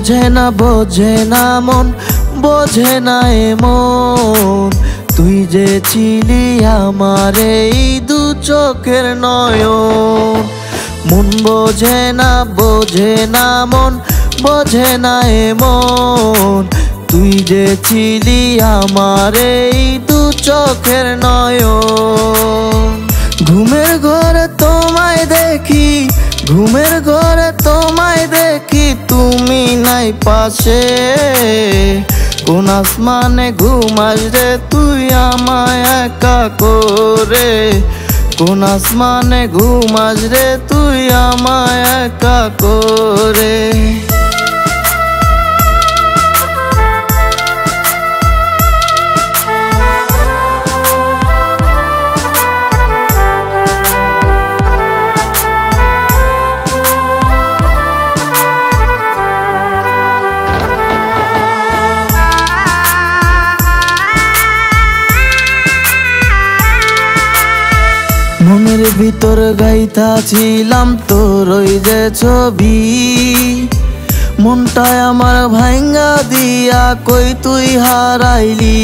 বোঝে না মন, বোঝে না এমন। তুই যে ছিলি আমার এই দু চোখের নয়ন। মন বোঝে না মন, বোঝে না এমন। তুই যে ছিলি আমার এই দু চোখের নয়ন। ঘুমের ঘরে তোমায় দেখি, ঘুমের ঘরে তোমায় দেখি, তুমি নাই পাশে। কোন আসমানে ঘুমাস রে তুই আমায় একা করে। কোন আসমানে ঘুমাস রে তুই আমায় একা করে। মনের ভিতর গাইতা ছিলাম তোর ওই যে ছবি। মনটায় আমার ভাঙ্গা দিয়া কই তুই হারাইলি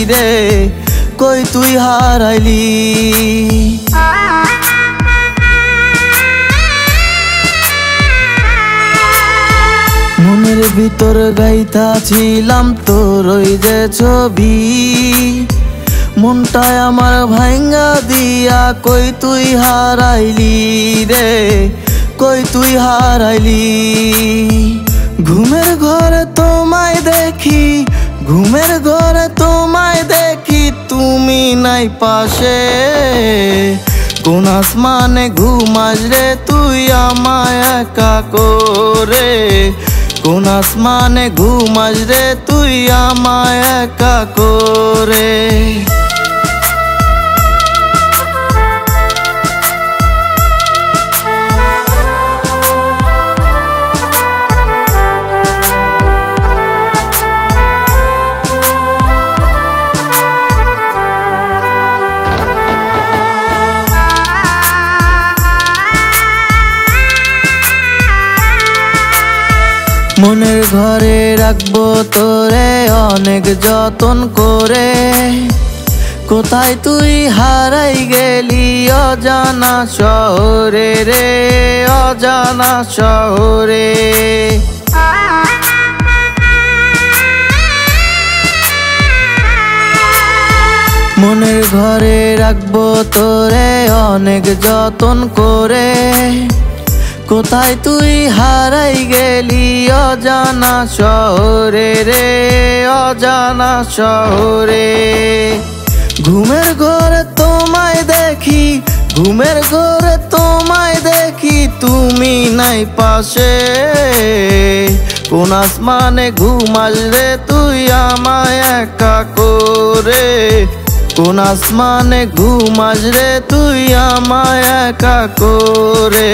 রে, কই তুই হারাইলি। মনের ভিতর গাইতা ছিলাম তোর ওই যে ছবি। মনটায় আমার ভাঙ্গা দিয়া কই তুই হারাইলি রে, কই তুই হারাইলি। ঘুমের ঘরে তোমায় দেখি, ঘুমের ঘরে তোমায় দেখি, তুমি নাই পাশে। কোন আসমানে ঘুমাস রে তুই আমায় একা করে। কোন আসমানে ঘুমাস রে তুই আমায় একা করে। মনের ঘরে রাখবো তোরে অনেক যতন করে। কোথায় তুই হারাই গেলি অজানা শহরে রে, অজানা শহরে। মনের ঘরে রাখবো তোরে অনেক যতন করে। কোথায় তুই হারাই গেলি অজানা শহরে রে, অজানা শহরে। ঘুমের ঘরে তোমায় দেখি, ঘুমের ঘরে তোমায় দেখি, তুমি নাই পাশে। কোন আসমানে ঘুমাস রে তুই আমায় একা করে। কোন আসমানে ঘুমাস রে তুই আমায় একা করে।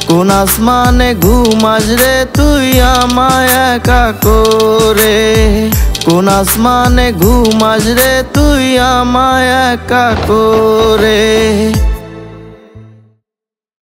কোন আসমানে ঘুমাস রে তুই আমায় একা করে। কোন আসমানে ঘুমাস রে তুই আমায় একা করে।